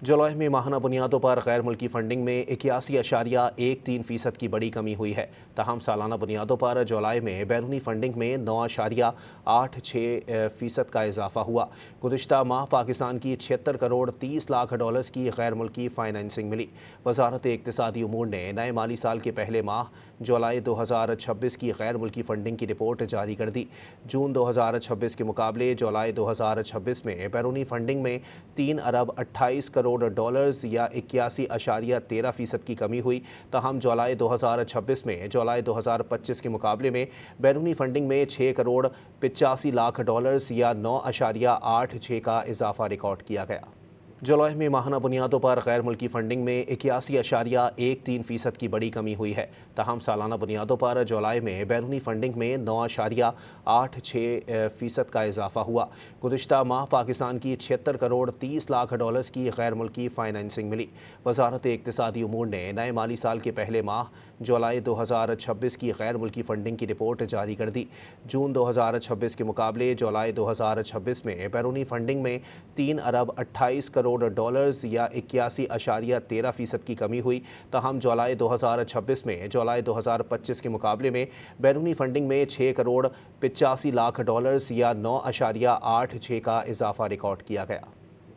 जुलाई में माहाना बुनियादों पर गैर मुल्की फंडिंग में 81.13% की बड़ी कमी हुई है। तहम सालाना बुनियादों पर जुलाई में बैरूनी फंडिंग में 9.86% का इजाफा हुआ। गुज़िश्ता माह पाकिस्तान की 76 करोड़ 30 लाख डॉलर्स की गैर मुल्की फाइनेंसिंग मिली। वजारत इक़्तिसादी उमूर ने नए माली साल के पहले माह जुलाई 2026 की गैर मुल्की फंडिंग की रिपोर्ट जारी कर दी। जून 2026 के मुकाबले जुलाई 2026 में बैरूनी फंडिंग में 3 अरब 28 करोड़ डॉलर्स या 81.13% की कमी हुई। तहम जुलाई 2026 में जुलाई 2025 के मुकाबले में बैरूनी फंडिंग में 6 करोड़ 85 लाख डॉलर्स या 9.86 का इजाफा रिकॉर्ड किया गया। जुलाई में माहाना बुनियादों पर गैर मुल्की फंडिंग में 81.13% की बड़ी कमी हुई है। तहम सालाना बुनियादों पर जुलाई में बैरूनी फंडिंग में 9.86% का इजाफा हुआ। गुज़िश्ता माह पाकिस्तान की 76 करोड़ 30 लाख डॉलर्स की गैर मुल्की फाइनेंसिंग मिली। वजारत इक़्तिसादी उमूर ने नए माली साल के पहले माह जुलाई 2026 की गैर मुल्की फंडिंग की रिपोर्ट जारी कर दी। जून 2026 के मुकाबले जुलाई 2026 में बैरूनी फंडिंग में 3 अरब 28 करोड़ डॉलर्स या 81.13% की कमी हुई। तहम जुलाई 2026 में जुलाई 2025 के मुकाबले में बैरूनी फंडिंग में 6 करोड़ 85 लाख डॉलर्स या 9.86 का इजाफा रिकॉर्ड किया गया।